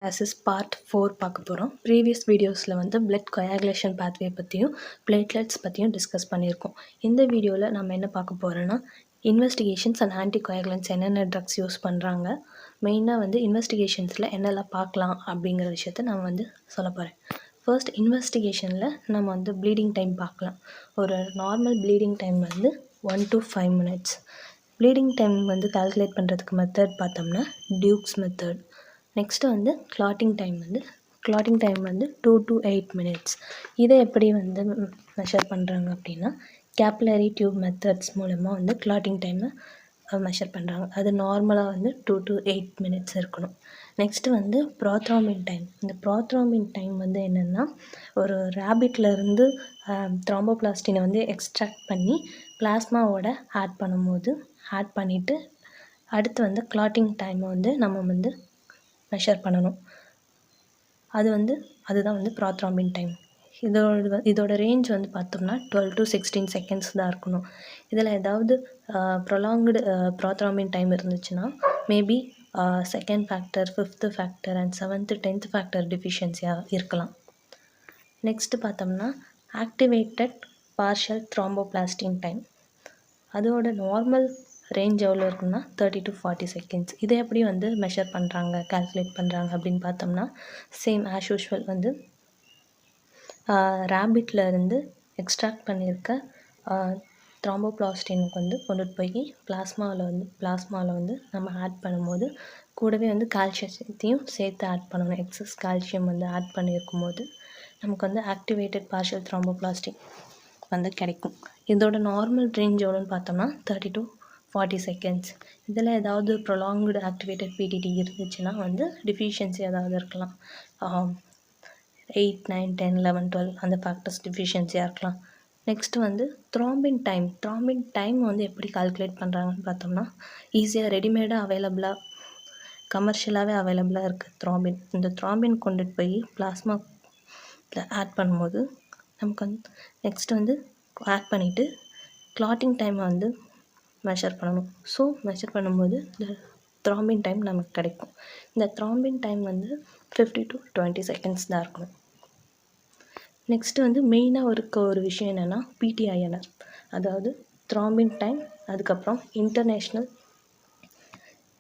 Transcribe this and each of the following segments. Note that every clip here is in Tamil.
ஹெமோஸ்டாசிஸ் பார்ட் 4 பார்க்க போகிறோம். ப்ரீவியஸ் வீடியோஸில் வந்து பிளட் கொயாகுலேஷன் பாத்வே பற்றியும் பிளேட்லெட்ஸ் பற்றியும் டிஸ்கஸ் பண்ணியிருக்கோம். இந்த வீடியோவில் நம்ம என்ன பார்க்க போகிறோன்னா இன்வெஸ்டிகேஷன்ஸ் அண்ட் ஆன்டி கொயாகுலன்ட்ஸ் என்னென்ன ட்ரக்ஸ் யூஸ் பண்ணுறாங்க, மெயினாக வந்து இன்வெஸ்டிகேஷன்ஸில் என்னெல்லாம் பார்க்கலாம் அப்படிங்கிற விஷயத்த நான் வந்து சொல்ல போகிறேன். ஃபர்ஸ்ட் இன்வெஸ்டிகேஷனில் நம்ம வந்து ப்ளீடிங் டைம் பார்க்கலாம். ஒரு நார்மல் ப்ளீடிங் டைம் வந்து 1 to 5 minutes. ப்ளீடிங் டைம் வந்து கால்குலேட் பண்ணுறதுக்கு மெத்தட் பார்த்தோம்னா டியூக்ஸ் மெத்தட். நெக்ஸ்ட்டு வந்து கிளாட்டிங் டைம் வந்து 2 to 8 minutes. இதை எப்படி வந்து மெஷர் பண்ணுறாங்க அப்படின்னா கேப்லரி டியூப் மெத்தட்ஸ் மூலமாக வந்து கிளாட்டிங் டைமை மெஷர் பண்ணுறாங்க. அது நார்மலாக வந்து 2 to 8 minutes இருக்கணும். நெக்ஸ்ட்டு வந்து ப்ரோத்ரோம்பின் டைம். இந்த ப்ரோத்ரோம்பின் டைம் வந்து என்னென்னா ஒரு ரேபிட்லேருந்து த்ராம்போபிளாஸ்டினை வந்து எக்ஸ்ட்ராக்ட் பண்ணி பிளாஸ்மாவோட ஆட் பண்ணிவிட்டு அடுத்து வந்து கிளாட்டிங் டைமை வந்து நம்ம வந்து மெஷர் பண்ணணும். அதுதான் வந்து ப்ரோத்ரோம்பின் டைம். இதோட ரேஞ்ச் வந்து பார்த்தோம்னா 12 to 16 seconds தான் இருக்கணும். இதில் ஏதாவது ப்ரொலாங்டு ப்ரோத்ரோம்பின் டைம் இருந்துச்சுன்னா maybe second factor, 5th factor and 7th 10th factor டிஃபிஷியன்சியாக இருக்கலாம். நெக்ஸ்ட்டு பார்த்தோம்னா ஆக்டிவேட்டட் பார்ஷியல் த்ராம்போபிளாஸ்டின் டைம். அதோட நார்மல் ரேஞ்ச் எவ்வளோ இருக்குன்னா 30 to 40 seconds. இதை எப்படி வந்து மெஷர் பண்ணுறாங்க, கால்குலேட் பண்ணுறாங்க அப்படின்னு பார்த்தோம்னா சேம் ஆஸ் யூஷுவல் வந்து ரேபிட்டில் இருந்து எக்ஸ்ட்ராக்ட் பண்ணியிருக்க த்ராம்போபிளாஸ்டினுக்கு வந்து கொண்டுட்டு போய் பிளாஸ்மாவில் வந்து நம்ம ஆட் பண்ணும்போது கூடவே வந்து கால்சியத்தையும் சேர்த்து ஆட் பண்ணணும். எக்ஸஸ் கால்சியம் வந்து ஆட் பண்ணியிருக்கும் போது நமக்கு வந்து ஆக்டிவேட்டட் பார்ஷியல் த்ராம்போபிளாஸ்டின் வந்து கிடைக்கும். இதோட நார்மல் ரேஞ்ச் எவ்வளோன்னு பார்த்தோம்னா 30 to 40 seconds. இதில் ஏதாவது ப்ரொலாங்டு ஆக்டிவேட்டட் பிடிடி இருந்துச்சுன்னா வந்து டிஃபிஷியன்சி ஏதாவது இருக்கலாம். 8, 9, 10, 11, 12 அந்த ஃபேக்டர்ஸ் டிஃபிஷியன்சியாக இருக்கலாம். நெக்ஸ்ட்டு வந்து த்ராம்பின் டைம் வந்து எப்படி கால்குலேட் பண்ணுறாங்கன்னு பார்த்தோம்னா ஈஸியாக ரெடிமேடாக கமர்ஷியலாகவே அவைலபிளாக இருக்குது த்ராம்பின். இந்த த்ராம்பின் கொண்டுட்டு போய் பிளாஸ்மா ஆட் பண்ணும்போது நமக்கு வந்து நெக்ஸ்ட்டு வந்து ஆட் பண்ணிவிட்டு கிளாட்டிங் டைமை வந்து மெஷர் பண்ணணும். ஸோ மெஷர் பண்ணும்போது இந்த த்ராம்பின் டைம் நமக்கு கிடைக்கும். இந்த த்ராம்பின் டைம் வந்து 50 to 20 seconds தான் இருக்கணும். நெக்ஸ்ட்டு வந்து மெயினாக ஒரு விஷயம் என்னென்னா பிடிஐஎன்ஆர், அதாவது த்ராம்பின் டைம், அதுக்கப்புறம் இன்டர்நேஷ்னல்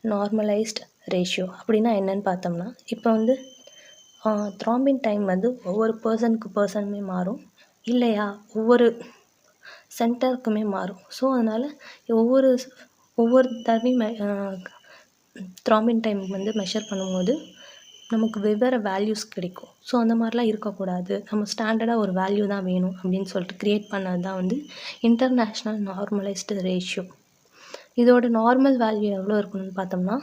நார்மலைஸ்ட் ரேஷியோ. அப்படின்னா என்னென்னு பார்த்தோம்னா இப்போ வந்து த்ராம்பின் டைம் வந்து ஒவ்வொரு பர்சனுமே மாறும், இல்லையா ஒவ்வொரு சென்டருக்குமே மாறும். ஸோ அதனால் ஒவ்வொரு தடவையும் த்ராம்பின் டைம் வந்து மெஷர் பண்ணும்போது நமக்கு வெவ்வேறு வேல்யூஸ் கிடைக்கும். ஸோ அந்த மாதிரிலாம் இருக்கக்கூடாது, நம்ம ஸ்டாண்டர்டாக ஒரு வேல்யூ தான் வேணும் அப்படின்னு சொல்லிட்டு க்ரியேட் பண்ணது தான் வந்து இன்டர்நேஷ்னல் நார்மலைஸ்டு ரேஷியோ. இதோட நார்மல் வேல்யூ எவ்வளோ இருக்கணும்னு பார்த்தோம்னா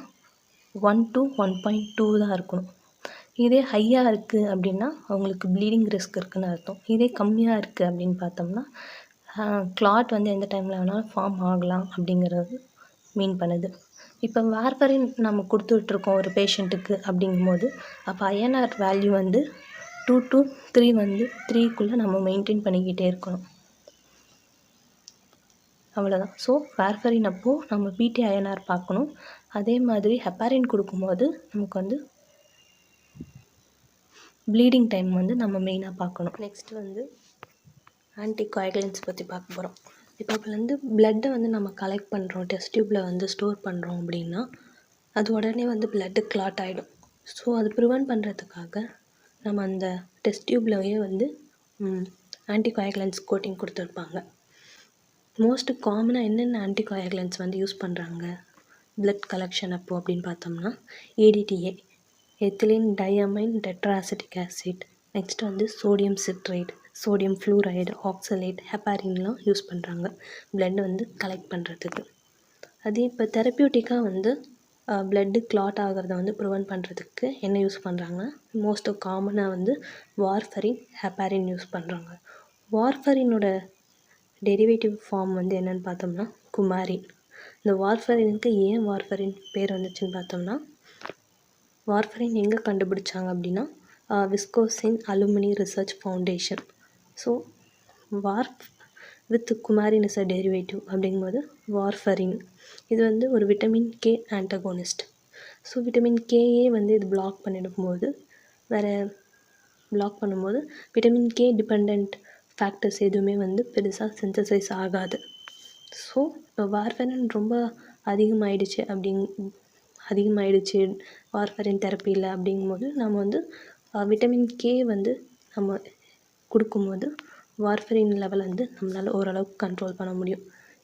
1 to 1.2 தான் இருக்கணும். இதே ஹையாக இருக்குது அப்படின்னா அவங்களுக்கு ப்ளீடிங் ரிஸ்க் இருக்குதுன்னு அர்த்தம். இதே கம்மியாக இருக்குது அப்படின்னு பார்த்தோம்னா கிளாட் வந்து எந்த டைமில் வேணாலும் ஃபார்ம் ஆகலாம் அப்படிங்கிறது மீன் பண்ணுது. இப்போ வார்ஃபரின் நம்ம கொடுத்துட்ருக்கோம் ஒரு பேஷண்ட்டுக்கு அப்படிங்கும்போது அப்போ ஐஎன்ஆர் வேல்யூ வந்து 2 to 3 வந்து 3க்குள்ளே நம்ம மெயின்டைன் பண்ணிக்கிட்டே இருக்கணும். அவ்வளோதான். ஸோ வார்ஃபரின் அப்போது நம்ம பிடி ஐஎன்ஆர் பார்க்கணும். அதே மாதிரி ஹெப்பாரின் கொடுக்கும்போது நமக்கு வந்து ப்ளீடிங் டைம் வந்து நம்ம மெயினாக பார்க்கணும். நெக்ஸ்ட்டு வந்து ஆன்டி கொயாகுலன்ட்ஸ் பற்றி பார்க்க போகிறோம். இப்போ வந்து பிளட்டை வந்து நம்ம கலெக்ட் பண்ணுறோம், டெஸ்ட் டியூப்பில் வந்து ஸ்டோர் பண்ணுறோம் அப்படின்னா அது உடனே வந்து பிளட்டு கிளாட் ஆகிடும். ஸோ அது ப்ரிவென்ட் பண்ணுறதுக்காக நம்ம அந்த டெஸ்ட் டியூப்லேயே வந்து ஆன்டி கொயாகுலன்ட்ஸ் கோட்டிங் கொடுத்துருப்பாங்க. மோஸ்ட் காமனாக என்னென்ன ஆன்டி கொயாகுலன்ட்ஸ் வந்து யூஸ் பண்ணுறாங்க பிளட் கலெக்ஷன் அப்போது அப்படின்னு பார்த்தோம்னா EDTA, ethylene diamine tetraacetic acid, next வந்து sodium citrate, sodium fluoride, oxalate, ஹெப்பாரின்லாம் யூஸ் பண்ணுறாங்க பிளட் வந்து கலெக்ட் பண்ணுறதுக்கு. அதே இப்போ தெரப்பியூட்டிக்காக வந்து பிளட்டு கிளாட் ஆகிறத வந்து ப்ரிவென்ட் பண்ணுறதுக்கு என்ன யூஸ் பண்ணுறாங்க, மோஸ்ட் காமனாக வந்து வார்ஃபரின், ஹெப்பாரின் யூஸ் பண்ணுறாங்க. வார்ஃபரினோட டெரிவேட்டிவ் ஃபார்ம் வந்து என்னென்னு பார்த்தோம்னா குமாரின். இந்த வார்ஃபரினுக்கு ஏன் வார்ஃபரின் பேர் வந்துச்சுன்னு பார்த்தோம்னா வார்ஃபரின் எங்கே கண்டுபிடிச்சாங்க அப்படின்னா Wisconsin alumni research foundation. So WARF with coumarin is a derivative அப்படிங்கும்போது வார்ஃபரின். இது வந்து ஒரு vitamin K antagonist. So vitamin கேயே வந்து இது பிளாக் பண்ணும்போது விட்டமின் கே டிபெண்ட் ஃபேக்டர்ஸ் எதுவுமே வந்து பெருசாக சிந்தசைஸ் ஆகாது. ஸோ இப்போ வார்ஃபரின் ரொம்ப அதிகமாகிடுச்சு வார்ஃபரின் தெரப்பியில் அப்படிங்கும்போது நம்ம வந்து விட்டமின் கே வந்து நம்ம கொடுக்கும்போது வார்ஃபரின் லெவல் வந்து நம்மளால் ஓரளவுக்கு கண்ட்ரோல் பண்ண முடியும்.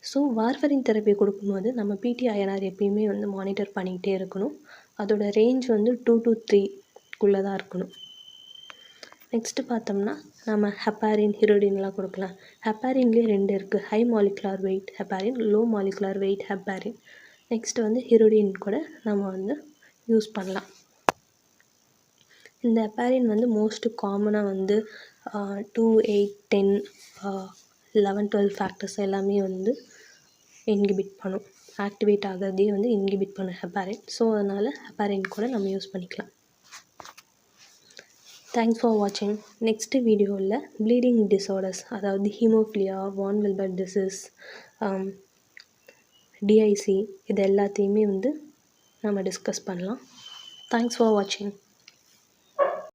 ஸோ வார்ஃபரின் தெரப்பி கொடுக்கும்போது நம்ம பிடிஐஎன்ஆர் எப்பயுமே வந்து மானிட்டர் பண்ணிக்கிட்டே இருக்கணும். அதோட ரேஞ்ச் வந்து 2 to 3 தான் இருக்கணும். நெக்ஸ்ட்டு பார்த்தோம்னா நம்ம ஹெப்பாரின் ஹிரோடின்லாம் கொடுக்கலாம். ஹெப்பாரின்லேயே 2 இருக்குது. High molecular wait heparin, low molecular wait heparin. Next வந்து ஹிரோடின் கூட நம்ம வந்து யூஸ் பண்ணலாம். இந்த ஹெப்பாரின் வந்து மோஸ்ட் காமனாக வந்து 2, 8, 10, 11, 12 ஃபேக்டர்ஸ் எல்லாமே வந்து இன்ஹிபிட் பண்ணும். ஆக்டிவேட் ஆகிறதே வந்து இன்ஹிபிட் பண்ணும் ஹெப்பாரின். ஸோ அதனால் ஹெப்பாரின் கூட நம்ம யூஸ் பண்ணிக்கலாம். தேங்க்ஸ் ஃபார் வாட்சிங். நெக்ஸ்ட்டு வீடியோவில் ப்ளீடிங் டிஸார்டர்ஸ், அதாவது ஹீமோஃபிலியா, வான் வில்பர் டிசீஸ், டிஐசி, இது எல்லாத்தையுமே வந்து நம்ம டிஸ்கஸ் பண்ணலாம். தேங்க்ஸ் ஃபார் வாட்சிங்.